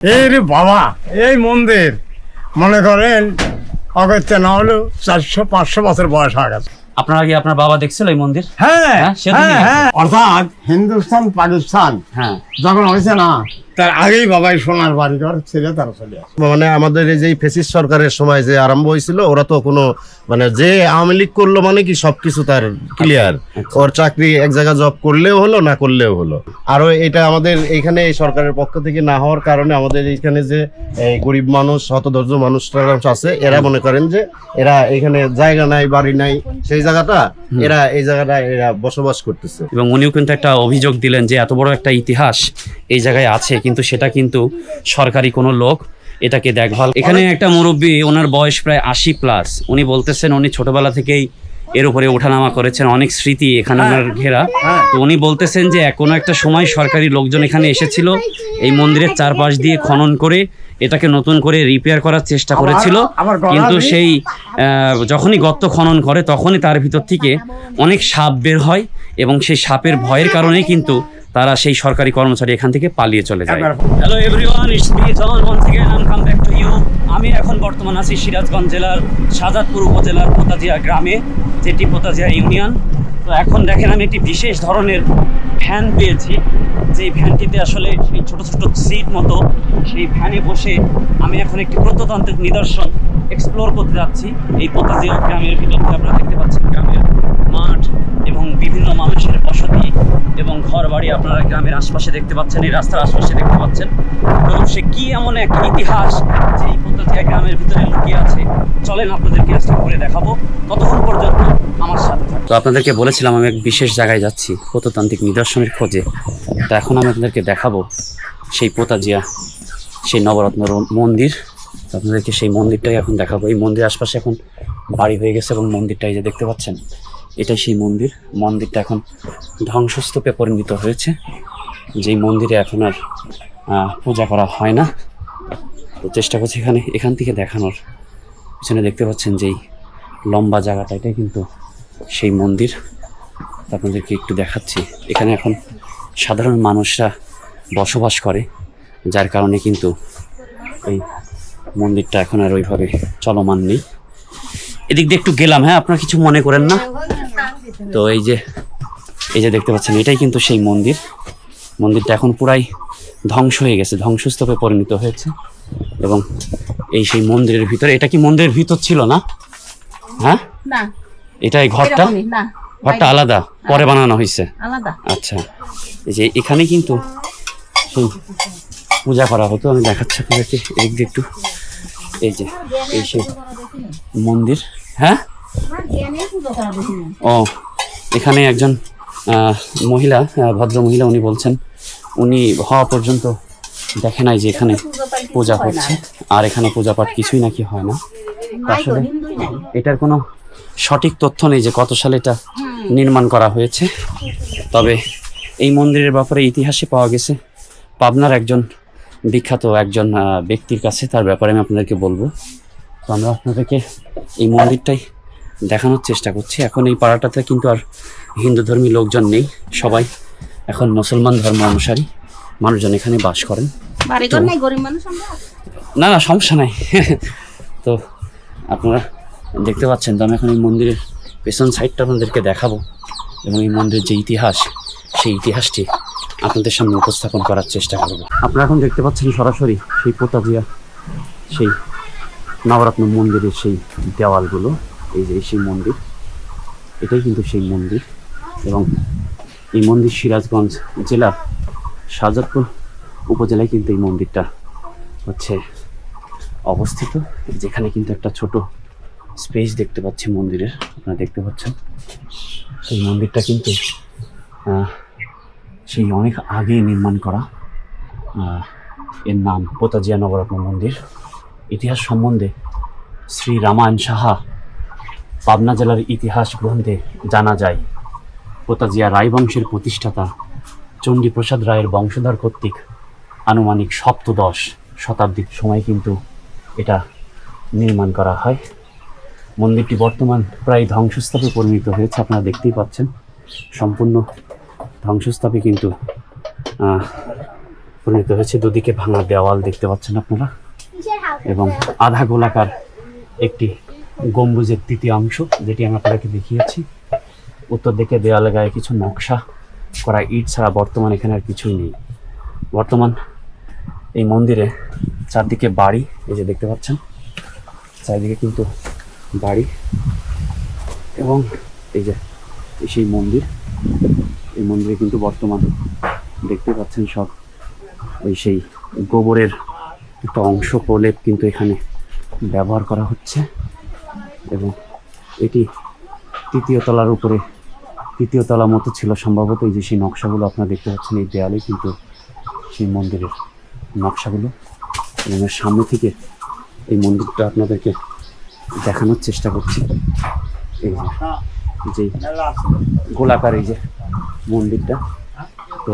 এই রে বাবা, এই মন্দির মনে করেন অগত্যা না হলেও 400-500 বছর বয়স হয়ে গেছে। আপনার আগে আপনার বাবা দেখছিল এই মন্দির? হ্যাঁ সেদিনই হ্যাঁ হ্যাঁ, অর্থাৎ হিন্দুস্তান পাকিস্তান হ্যাঁ যখন হয়েছে না, তার আগেই বাবাই সোনার বাড়িঘর ছেড়ে তারা চলে আসে। মানে আমাদের এই যে ফেসিস্ট সরকারের সময় যে আরম্ভ হয়েছিল, ওরা তো কোনো মানে যে আওয়ামী লীগ করলো মানে কি সবকিছু তার ক্লিয়ার। ওর চাকরি এক জায়গায় জব করলেও হলো, না করলেও হলো। আরো এটা আমাদের এইখানে এই সরকারের পক্ষ থেকে না হওয়ার কারণে আমাদের এইখানে যে এই গরিব মানুষ, হতদরিদ্র মানুষরা আছে, এরা মনে করেন যে এরা এখানে জায়গা নাই, বাড়ি নাই, সেই জায়গাটা এরা এই জায়গাটা এরা বসবাস করতেছে। এবং উনিও কিন্তু একটা অভিযোগ দিলেন যে এত বড় একটা ইতিহাস এই জায়গায় আছে, কিন্তু সেটা কিন্তু সরকারি কোনো লোক এটাকে দেখভাল। এখানে একটা মুরব্বী, ওনার বয়স প্রায় 80+, উনি বলতেছেন উনি ছোটবেলা থেকেই এর উপরে ওঠানামা করেছেন, অনেক স্মৃতি এখানে ওনার ঘেরা। তো উনি বলতেছেন যে কোনো একটা সময় সরকারি লোকজন এখানে এসেছিল, এই মন্দিরের চারপাশ দিয়ে খনন করে এটাকে নতুন করে রিপেয়ার করার চেষ্টা করেছিল, কিন্তু সেই যখনই গর্ত খনন করে তখনই তার ভিতর থেকে অনেক সাপ বের হয়, এবং সেই সাপের ভয়ের কারণেই কিন্তু তারা সেই সরকারি কর্মচারী এখান থেকে পালিয়ে চলে যায়। Hello everyone, it's me John once again I come back to you. আমি এখন বর্তমান আছি সিরাজগঞ্জ জেলার শাহজাদপুর উপজেলার পোতাজিয়া গ্রামে, যেটি পোতাজিয়া ইউনিয়ন। তো এখন দেখেন আমি একটি বিশেষ ধরনের ভ্যান পেয়েছি, যেই ভ্যানটিতে আসলে সেই ছোট ছোট সিট মতো, সেই ভ্যানে বসে আমি এখন একটি প্রত্নতান্ত্রিক নিদর্শন এক্সপ্লোর করতে যাচ্ছি। এই পোতাজিয়া গ্রামের ভিতর থেকে আপনারা দেখতে পাচ্ছেন গ্রামের মাঠ এবং বিভিন্ন মানুষের বসতি এবং ঘর বাড়ি আপনারা গ্রামের আশপাশে দেখতে পাচ্ছেন, এই রাস্তার আশপাশে দেখতে পাচ্ছেন। তো সে কি এমন এক ইতিহাস যে এই পোতাজিয়া গ্রামের ভিতরে লুকিয়ে আছে, চলেন আপনাদেরকে আজকে করে দেখাবো। ততক্ষণ পর্যন্ত আমার সাথে থাকুন। তো আপনাদেরকে বলেছিলাম আমি এক বিশেষ জায়গায় যাচ্ছি প্রত্নতান্ত্রিক নিদর্শনের খোঁজে। তো এখন আমি আপনাদেরকে দেখাবো সেই পোতাজিয়া, সেই নবরত্ন মন্দির। আপনাদেরকে সেই মন্দিরটাই এখন দেখাবো। এই মন্দির আশপাশে এখন বাড়ি হয়ে গেছে, এবং মন্দিরটাই যে দেখতে পাচ্ছেন এটাই সেই মন্দির। মন্দিরটা এখন ধ্বংসস্তূপে পরিণত হয়েছে, যেই মন্দিরে এখন আর পূজা করা হয় না। তো চেষ্টা করছি এখান থেকে দেখানোর। পিছনে দেখতে পাচ্ছেন যেই লম্বা জায়গাটা, এটাই কিন্তু সেই মন্দির। আপনাদেরকে একটু দেখাচ্ছি। এখানে এখন সাধারণ মানুষরা বসবাস করে, যার কারণে কিন্তু এই মন্দিরটা এখন আর ওইভাবে চলমান নেই। এদিক দিয়ে একটু গেলাম, হ্যাঁ আপনারা কিছু মনে করেন না। তো এই যে দেখতে পাচ্ছেন এটাই কিন্তু সেই মন্দির। মন্দিরটা এখন পুরাই ধ্বংস হয়ে গেছে, ধ্বংসস্তূপে পরিণত হয়েছে। এবং এই সেই মন্দিরের ভিতরে, এটা কি মন্দিরের ভিতর ছিল না? হ্যাঁ না, এটাই ঘরটা আলাদা, পরে বানানো হয়েছে আলাদা। আচ্ছা, এই যে এখানে কিন্তু সেই পূজা করা হতো। আমি দেখাচ্ছি আপনাদেরকে এদিক দিয়ে একটু। এই যে এই সেই মন্দির। হ্যাঁ ও, এখানে একজন মহিলা, ভদ্র মহিলা, উনি বলছেন উনি হওয়া পর্যন্ত দেখে নাই যে এখানে পূজা হচ্ছে, আর এখানে পূজা পাঠ কিছুই নাকি হয় না। আসলে এটার কোনো সঠিক তথ্য নেই যে কত সালে এটা নির্মাণ করা হয়েছে। তবে এই মন্দিরের ব্যাপারে ইতিহাসে পাওয়া গেছে পাবনার একজন বিখ্যাত একজন ব্যক্তির কাছে, তার ব্যাপারে আমি আপনাদেরকে বলবো। তো আমরা আপনাদেরকে এই মন্দিরটাই দেখানোর চেষ্টা করছি। এখন এই পাড়াটাতে কিন্তু আর হিন্দু ধর্মী লোকজন নেই, সবাই এখন মুসলমান ধর্ম অনুসারী মানুষজন এখানে বাস করেন। না না, সমস্যা নাই। তো আপনারা দেখতে পাচ্ছেন। তো আমি এখন এই মন্দিরের পেছন সাইডটা আপনাদেরকে দেখাবো, এবং এই মন্দিরের যে ইতিহাস, সেই ইতিহাসটি আপনাদের সামনে উপস্থাপন করার চেষ্টা করব। আপনারা এখন দেখতে পাচ্ছেন সরাসরি সেই পোতাজিয়া, সেই নবরত্ন মন্দিরের সেই দেওয়ালগুলো। এই যে সেই মন্দির, এটাই কিন্তু সেই মন্দির। এবং এই মন্দির সিরাজগঞ্জ জেলার শাহজাদপুর উপজেলায় কিন্তু এই মন্দিরটা হচ্ছে অবস্থিত, যেখানে কিন্তু একটা ছোট স্পেস দেখতে পাচ্ছি মন্দিরের, আপনারা দেখতে পাচ্ছেন। এই মন্দিরটা কিন্তু সেই অনেক আগে নির্মাণ করা। এর নাম পোতাজিয়া নবরত্ন মন্দির। ইতিহাস সম্বন্ধে শ্রী রামায়ণ সাহা পাবনা জেলার ইতিহাস গ্রন্থে জানা যায়, পোতাজিয়া রায়বংশের প্রতিষ্ঠাতা চণ্ডীপ্রসাদ রায়ের বংশধর কর্তৃক আনুমানিক 7ম শতাব্দীর সময় কিন্তু এটা নির্মাণ করা হয়। মন্দিরটি বর্তমান প্রায় ধ্বংসস্তূপে পরিণত হয়েছে, আপনারা দেখতেই পাচ্ছেন। সম্পূর্ণ ধ্বংসস্তূপে কিন্তু পরিণত হয়েছে। দুদিকে ভাঙা দেওয়াল দেখতে পাচ্ছেন আপনারা, এবং আধা গোলাকার একটি গম্বুজের তৃতীয় অংশ, যেটি আমি আপনাদেরকে দেখিয়েছি। উত্তর দিকে দেওয়ালে গায়ে কিছু নকশা করা ইট ছাড়া বর্তমান এখানে আর কিছুই নেই। বর্তমান এই মন্দিরে চারদিকে বাড়ি, এই যে দেখতে পাচ্ছেন চারিদিকে কিন্তু বাড়ি, এবং এই যে সেই মন্দির, এই মন্দিরে কিন্তু বর্তমান দেখতে পাচ্ছেন সব ওই সেই গোবরের একটা অংশ প্রলেপ কিন্তু এখানে ব্যবহার করা হচ্ছে। এবং এটি তৃতীয় তলার উপরে, তৃতীয় তলা মতো ছিল সম্ভবত। এই যে সেই নকশাগুলো আপনারা দেখতে পাচ্ছেন এই দেয়ালে কিন্তু সেই মন্দিরের নকশাগুলো, এবং এর সামনে থেকে এই মন্দিরটা আপনাদেরকে দেখানোর চেষ্টা করছি। এই যে গোলাকার এই যে মন্দিরটা, তো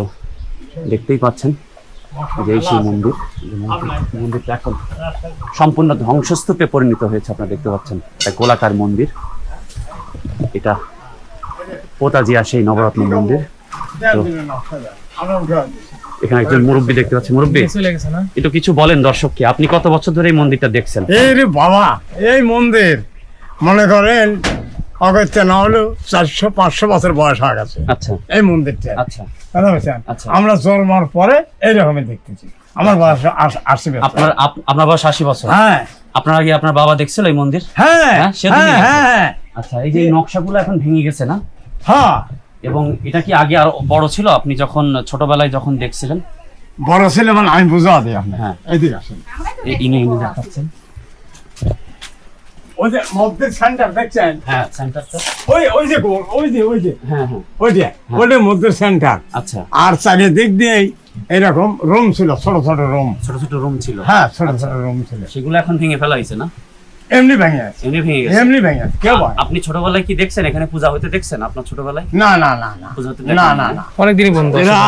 দেখতেই পাচ্ছেন যে এই সেই মন্দির, মন্দিরটা এখন সম্পূর্ণ ধ্বংসস্তূপে পরিণত হয়েছে। আপনারা দেখতে পাচ্ছেন এক গোলাকার মন্দির, এটা পোতাজিয়া সেই নবরত্ন মন্দির। তো এখানে একজন মুরব্বী দেখতে পাচ্ছি। মুরব্বী, একটু কিছু বলেন দর্শককে, আপনি কত বছর ধরে এই মন্দিরটা দেখছেন? এই রে বাবা, এই মন্দির মনে করেন অগত্যা না হলেও 400-500 বছর বয়স হয়ে গেছে। আচ্ছা এই মন্দিরটা, আচ্ছা কথা বলছেন, আচ্ছা। আমরা জন্মার পরে এইরকমই দেখতেছি। আমার বয়স 80 বছর। আপনার বয়স 80 বছর? হ্যাঁ। আপনার আগে আপনার বাবা দেখছিল এই মন্দির? হ্যাঁ হ্যাঁ, সে তো হ্যাঁ দেখেছে। হ্যাঁ আচ্ছা, এই যে এই নকশাগুলো এখন ভেঙে গেছে না? হ্যাঁ। এবং এটা কি আগে আরো বড় ছিল? আপনি যখন ছোটবেলায় যখন দেখছিলেন? বড় ছেলে মানে আমি বুঝা দিই আপনি। হ্যাঁ, এইদিকে আসেন। ইনি দেখাচ্ছেন ওই যে মধ্যে সেন্টার দেখছেন? হ্যাঁ, সেন্টারটা ওই যে গোল, ওই যে হ্যাঁ হ্যাঁ ওইটার মধ্যে সেন্টার। আচ্ছা, আর চারিদিক দিয়ে এরকম রুম ছিল, ছোট ছোট রুম। ছোট ছোট রুম ছিল? হ্যাঁ, ছোট ছোট রুম ছিল। সেগুলো এখন ভেঙে ফেলা হয়েছে না? এমনি ভেঙে আছে, এমনি ভেঙে গেছে? এমনি ভেঙে আছে। কেউ বলে আপনি ছোটবেলায় কি দেখছেন এখানে পূজা হতে দেখছেন আপনার ছোটবেলায়? না না না না পূজা হতে না দেখেন? না না, অনেকদিনই বন্ধ আছে। এরা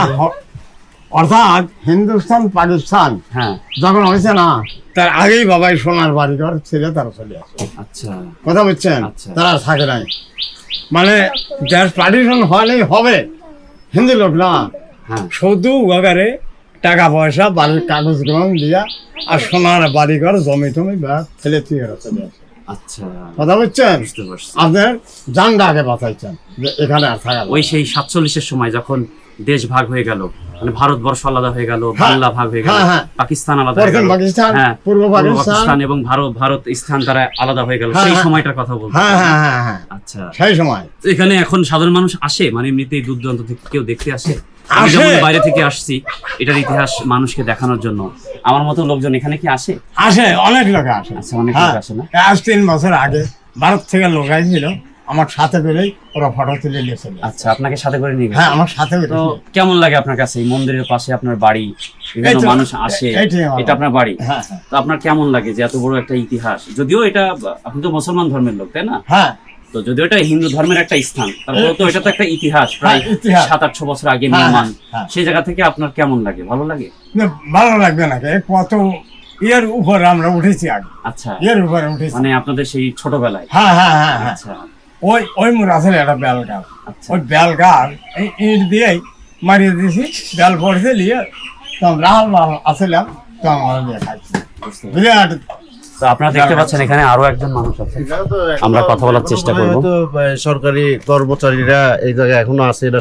অর্থাৎ হিন্দুস্তান পাকিস্তান হ্যাঁ, যখন হয়েছে না, তার আগেই বাবাই সোনার বাড়িঘর ছেড়ে তারা চলে আসে। আচ্ছা কথা বুঝছেন? আচ্ছা। তারা থাকে নাই, মানে দেশ পার্টিশন হলেই হবে হিন্দু লোক না, হ্যাঁ, শুধু ওখানে টাকা পয়সা বাড়ির কাগজ গ্রহণ দিয়া আর সোনার বাড়িঘর জমি টমি বা ছেলে তুই চলে আসে। আচ্ছা, কথা বুঝছেন? বুঝতে পারছি। আপনার জানটা আগে বাঁচাইছেন যে এখানে আর থাকা ওই সেই 47-এর সময় যখন দেশ ভাগ হয়ে গেল, মানে ভারতবর্ষ আলাদা হয়ে গেল, হ্যাঁ, বাংলা ভাগ হয়ে গেল, হ্যাঁ, হ্যাঁ। পাকিস্তান আলাদা হয়ে পশ্চিম গেল, পাকিস্তান, হ্যাঁ, পূর্ব পূর্ব পাকিস্তান, পাকিস্তান এবং ভারত স্থান তারা আলাদা হয়ে গেল, হ্যাঁ, সেই হ্যাঁ। সময়টার কথা বলতে। হ্যাঁ হ্যাঁ হ্যাঁ হ্যাঁ, আচ্ছা, সেই সময় এখানে এখন সাধারণ মানুষ আসে, মানে এমনিতেই দূর দূরান্ত থেকে কেউ দেখতে আসে? আমি আসে। যেমন বাইরে থেকে আসছি এটার ইতিহাস মানুষকে দেখানোর জন্য, আমার মতো লোকজন এখানে কি আসে? আসে, অনেক লোক আসে। আচ্ছা, অনেক হ্যাঁ, লোক আসে না? আজ 3 বছর আগে ভারত থেকে লোক আসছিল, আমার সাথে করেই ওরা ফটো তুলে নিয়ে চলে আসে। আচ্ছা, আপনাকে সাথে করে নিয়ে গেছে? হ্যাঁ, আমার সাথে করে। তো কেমন লাগে আপনার কাছে এই মন্দিরের পাশে আপনার বাড়ি, বিভিন্ন এই তো, মানুষ আসে, এইটাই আমার এটা আপনার বাড়ি? হ্যাঁ হ্যাঁ তো আপনার কেমন লাগে যে এত বড় একটা ইতিহাস, যদিও এটা আপনি তো মুসলমান ধর্মের লোক তাই না, হ্যাঁ, তো যদিও এটা হিন্দু ধর্মের একটা স্থান, তারপরে তো এটা তো একটা ইতিহাস, প্রায় হ্যাঁ, ইতিহাস। 700-800 বছর আগে হ্যাঁ, নির্মাণ। হ্যাঁ। সেই জায়গা থেকে আপনার কেমন লাগে? ভালো লাগে? না, ভালো লাগবে না, কত এর উপরে আমরা উঠেছি আগে, আচ্ছা, এর উপরে উঠেছি। মানে আপনাদের সেই ছোটবেলায়? হ্যাঁ হ্যাঁ হ্যাঁ হ্যাঁ, আচ্ছা ওই মোর আসলে একটা বেলগাল, আচ্ছা, ওই বেলগাল এই ইট দিয়েই মারিয়ে দিয়েছি, বেল পড়ছে নিয়ে তখন লাল লাল আসলাম, তখন আমরা নিয়ে খাইছি। বুঝতে পারছি। বিরাট। তো আপনারা দেখতে পাচ্ছেন এখানে আরো একজন মানুষ আছে, আমরা কথা বলার চেষ্টা করব। হয়তো, সরকারি কর্মচারীরা এই জায়গায় এখনো আছে, এটা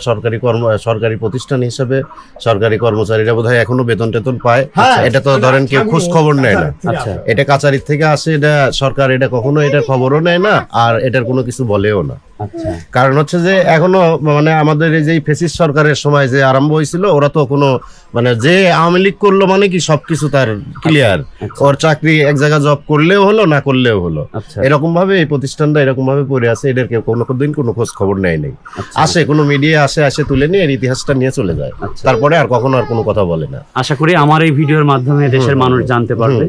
সরকারি প্রতিষ্ঠান হিসেবে সরকারি কর্মচারীরা বোধহয় এখনো বেতন টেতন পায়। হ্যাঁ, এটা তো ধরেন কেউ খোঁজ খবর নেয় না। আচ্ছা, এটা কাচারির থেকে আসে, এটা সরকার এটা কখনো এটার খবরও নেয় না, আর এটার কোনো কিছু বলেও না। আচ্ছা, কারণ হচ্ছে যে এখনো মানে আমাদের এই যে ফেসিস সরকারের সময় যে আরম্ভ হয়েছিল, ওরা তো কোনো মানে যে আওয়ামী লীগ করলো মানে কি সবকিছু তার ক্লিয়ার। আচ্ছা। ওর চাকরি এক জায়গায় জব করলেও হলো, না করলেও হলো। আচ্ছা, এরকম ভাবে এই প্রতিষ্ঠানটা এরকম ভাবে পড়ে আছে, এদের কেউ কোনো দিন কোনো খোঁজ খবর নেয় নেই। আচ্ছা। আসে কোনো মিডিয়া আসে তুলে নিয়ে এর ইতিহাসটা নিয়ে চলে যায়, আচ্ছা। তারপরে আর কখনো আর কোনো কথা বলে না। আশা করি আমার এই ভিডিওর মাধ্যমে দেশের মানুষ জানতে পারবে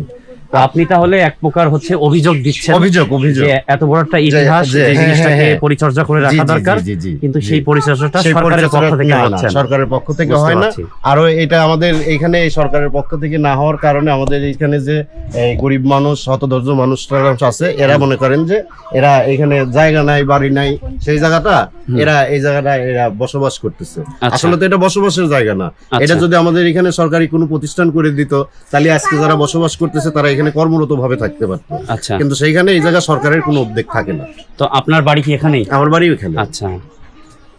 তো আপনি তাহলে এক প্রকার হচ্ছে অভিযোগ দিচ্ছেন অভিযোগ যে এত বড় একটা ইতিহাস যে যে হ্যাঁ, জিনিসটাকে হ্যাঁ, হ্যাঁ। পরিচর্যা করে রাখা জি, জি, দরকার, জি, জি, কিন্তু জি। সেই পরিচর্যাটা সেই সরকারের পক্ষ থেকে না, না, হচ্ছে না। সরকারের পক্ষ থেকে বুঝতে হয় না। পারছি। আরো এটা আমাদের এখানে এই সরকারের পক্ষ থেকে না হওয়ার কারণে আমাদের এখানে যে এই গরিব মানুষ হতদরিদ্র মানুষরা আছে, এরা মনে করেন যে এরা এখানে জায়গা নাই, বাড়ি নাই, সেই জায়গাটা এরা এই জায়গাটা এরা বসবাস করতেছে। আচ্ছা। আসলে তো এটা বসবাসের জায়গা না। আচ্ছা। এটা যদি আমাদের এখানে সরকারি কোনো প্রতিষ্ঠান করে দিত, তাহলে আজকে যারা বসবাস করতেছে তারা এখানে কর্মরত ভাবে থাকতে পারতো। আচ্ছা, কিন্তু সেইখানে এই জায়গা সরকারের কোনো উদ্যোগ থাকে না। তো আপনার বাড়ি কি এখানেই? আমার বাড়ি এখানে। আচ্ছা,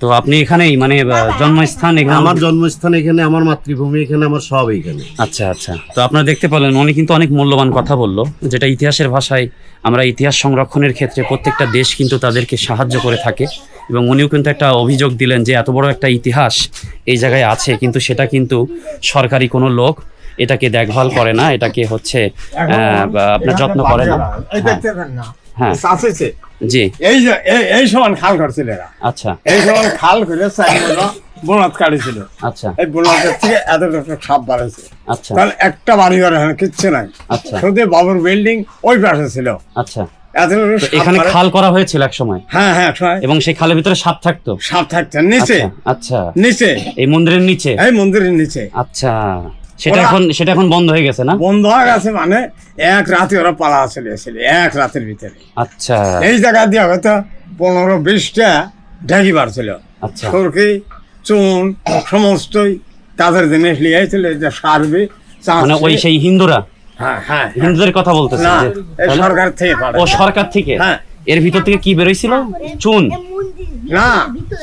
তো আপনি এখানেই মানে জন্মস্থান এখানে? আমার জন্মস্থান এখানে, আমার মাতৃভূমি এখানে, আমার সব এখানে। আচ্ছা আচ্ছা, তো আপনারা দেখতে পেলেন উনি কিন্তু অনেক মূল্যবান কথা বললো, যেটা ইতিহাসের ভাষায় আমরা ইতিহাস সংরক্ষণের ক্ষেত্রে প্রত্যেকটা দেশ কিন্তু তাদেরকে সাহায্য করে থাকে। এবং উনিও কিন্তু একটা অভিযোগ দিলেন যে এত বড় একটা ইতিহাস এই জায়গায় আছে, কিন্তু সেটা কিন্তু সরকারি কোনো লোক এটাকে দেখভাল করে না, এটাকে হচ্ছে আপনার যত্ন করে না। এই দেখতেছেন না, হ্যাঁ। আসেছে জি, এই যে এই সমান খাল করছিল এরা, আচ্ছা এই সমান খাল করে চাইগুলো বোনাত কাটিছিল। আচ্ছা এই বোনাতের থেকে এত সাপ বাড়েছে, আচ্ছা তাহলে একটা বাড়ি ঘর এখানে কিচ্ছু নাই, আচ্ছা শুধু বাবুর বিল্ডিং ওই পাশে ছিল। আচ্ছা, এত তো এখানে খাল করা হয়েছিল এক সময়, হ্যাঁ হ্যাঁ শোনায়। এবং সেই খালের ভিতরে সাপ থাকতো? সাপ থাকছে নিচে, আচ্ছা, আচ্ছা, নিচে এই মন্দিরের নিচে? এই মন্দিরের নিচে। আচ্ছা, সেটা এখন বন্ধ হয়ে গেছে না? বন্ধ হয়ে গেছে মানে এক রাতে ওরা পালা চলে এসেছিল, এক রাতের ভিতরে। আচ্ছা এই জায়গা দিয়ে হয়তো 15-20টা ঢেকি বাড়ছিল, আচ্ছা, সরকি চুন সমস্তই তাদের জিনিস লিয়েছিল, যে সারবে মানে ওই সেই হিন্দুরা, হ্যাঁ হ্যাঁ হিন্দুদের কথা বলতেছে না, যে এই তাহলে? সরকার থেকে পাঠায়। ও সরকার থেকে? হ্যাঁ। এর ভিতর থেকে কি বেরোইছিল? চুন? না,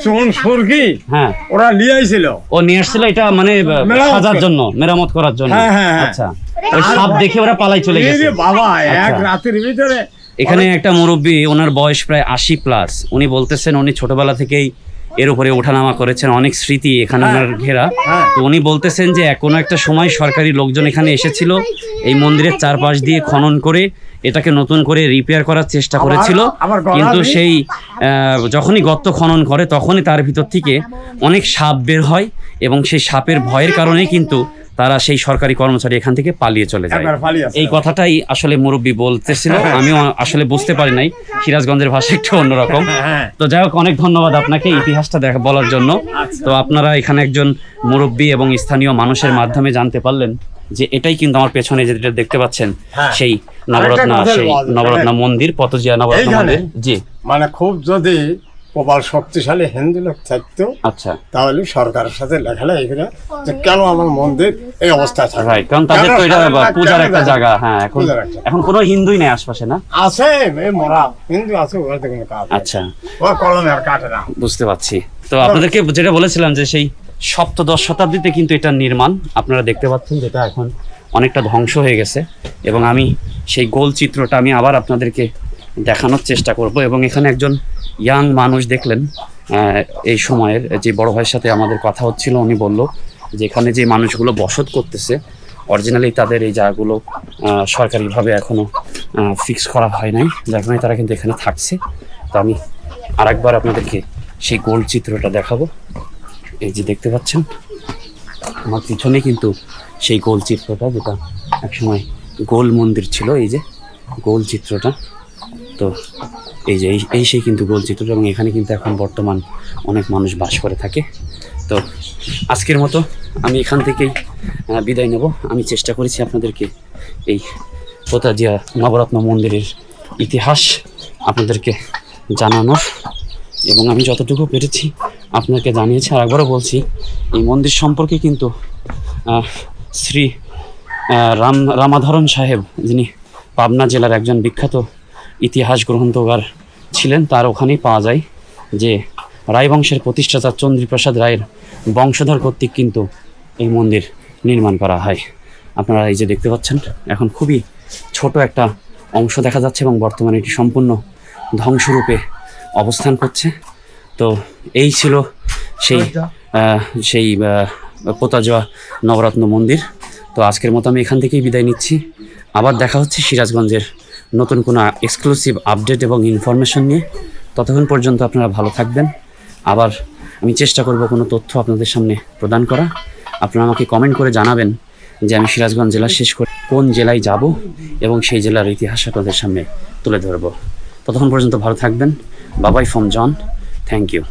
চুন সুরকি হ্যাঁ, ওরা লিয়েছিল। ও নিয়ে আসছিল এটা মানে মেরামত সাজার কর- জন্য, মেরামত করার জন্য। হ্যাঁ, হ্যাঁ, হ্যাঁ। আচ্ছা, ওই সাপ দেখে ওরা পালাই চলে এই গেছে। যে বাবা এক আচ্ছা। রাতের ভিতরে এখানে একটা মুরব্বী, ওনার বয়স প্রায় 80+, উনি বলতেছেন উনি ছোটবেলা থেকেই এর উপরে ওঠানামা করেছেন, অনেক স্মৃতি এখানে ওনার ঘেরা। হ্যাঁ। তো উনি বলতেছেন যে কোনো একটা সময় সরকারি লোকজন এখানে এসেছিল, এই মন্দিরের চারপাশ দিয়ে খনন করে এটাকে নতুন করে রিপেয়ার করার চেষ্টা করেছিল, আবার গলা কিন্তু দিয়ে- সেই যখনই গর্ত খনন করে তখনই তার ভিতর থেকে অনেক সাপ বের হয়, এবং সেই সাপের ভয়ের কারণেই কিন্তু তারা সেই সরকারি কর্মচারী এখান থেকে পালিয়ে চলে যায়। একবার পালিয়ে আসছে। এই কথাটাই আসলে মুরব্বী বলতেছিল, আমিও আসলে বুঝতে পারি নাই, সিরাজগঞ্জের ভাষা একটু অন্যরকম। হ্যাঁ। তো যাই হোক, অনেক ধন্যবাদ আপনাকে ইতিহাসটা বলার জন্য। তো আপনারা এখানে একজন মুরব্বী এবং স্থানীয় মানুষের মাধ্যমে জানতে পারলেন যে এটাই কিন্তু আমার পেছনে যেটা দেখতে পাচ্ছেন, হ্যাঁ। সেই নবরত্ন, আরেকটা কথা সেই বলা যায়, নবরত্ন মন্দির, পতজিয়া নবরত্ন এইখানে? মন্দির। জি, মানে খুব যদি প্রবল শক্তিশালী হিন্দু লোক থাকতো, আচ্ছা, তাহলে সরকারের সাথে লেখালেখি করে যে কেন আমার মন্দির এই অবস্থায় থাকে। রাইট, কারণ তাদের তো এটা পূজার একটা জায়গা। হ্যাঁ, এখন পূজার একটা। এখন কোনো হিন্দুই নেই আশপাশে, না? আছে এই মরা হিন্দু আছে, ওর কোনো কাজ নেই। আচ্ছা, ও কলমে আর কাটে না। বুঝতে পারছি। তো আপনাদেরকে যেটা বলেছিলাম যে সেই 7ম শতাব্দীতে কিন্তু এটা নির্মাণ, আপনারা দেখতে পাচ্ছেন, যেটা এখন অনেকটা ধ্বংস হয়ে গেছে। এবং আমি সেই গোল চিত্রটা আমি আবার আপনাদেরকে দেখানোর চেষ্টা করব। এবং এখানে একজন ইয়াং মানুষ দেখলেন, এই সময়ের যে বড় ভাইয়ের সাথে আমাদের কথা হচ্ছিল, উনি বলল যে এখানে যে মানুষগুলো বসত করতেছে অরিজিনালি তাদের এই জায়গাগুলো সরকারিভাবে এখনো ফিক্স করা হয় নাই, যার কারণে তারা কিন্তু এখানে থাকছে। তো আমি আরেকবার আপনাদেরকে সেই গোল চিত্রটা দেখাবো। এই যে দেখতে পাচ্ছেন আমার পিছনে কিন্তু সেই গোল চিত্রটা, যেটা একসময় গোল মন্দির ছিল, এই যে গোল চিত্রটা। তো এই যে এই সেই কিন্তু গোল চিত্রটা, এবং এখানে কিন্তু এখন বর্তমান অনেক মানুষ বাস করে থাকে। তো আজকের মতো আমি এখান থেকেই বিদায় নেব। আমি চেষ্টা করেছি আপনাদেরকে এই পতজিয়া নবরত্ন মন্দিরের ইতিহাস আপনাদেরকে জানানোর, এবং আমি যতটুকু পেরেছি আপনাকে জানিয়েছি। আর একবারও বলছি, এই মন্দির সম্পর্কে কিন্তু শ্রী রামাধরণ সাহেব, যিনি পাবনা জেলার একজন বিখ্যাত ইতিহাস গ্রন্থকার ছিলেন, তার ওখানেই পাওয়া যায় যে রায়বংশের প্রতিষ্ঠাতা চন্দ্রীপ্রসাদ রায়ের বংশধর কর্তৃক কিন্তু এই মন্দির নির্মাণ করা হয়। আপনারা এই যে দেখতে পাচ্ছেন, এখন খুবই ছোট একটা অংশ দেখা যাচ্ছে, এবং বর্তমানে এটি সম্পূর্ণ ধ্বংসরূপে অবস্থান করছে। তো এই ছিল সেই পতজিয়া নবরত্ন মন্দির। তো আজকের মতো আমি এখান থেকেই বিদায় নিচ্ছি। আবার দেখা হচ্ছে সিরাজগঞ্জের নতুন কোনো এক্সক্লুসিভ আপডেট এবং ইনফরমেশন নিয়ে। ততক্ষণ পর্যন্ত আপনারা ভালো থাকবেন। আবার আমি চেষ্টা করব কোনো তথ্য আপনাদের সামনে প্রদান করা। আপনারা আমাকে কমেন্ট করে জানাবেন যে আমি সিরাজগঞ্জ জেলা শেষ করে কোন জেলায় যাব এবং সেই জেলার ইতিহাস আপনাদের সামনে তুলে ধরব। ততক্ষণ পর্যন্ত ভালো থাকবেন। বাবাই ফ্রম জন, থ্যাংক ইউ।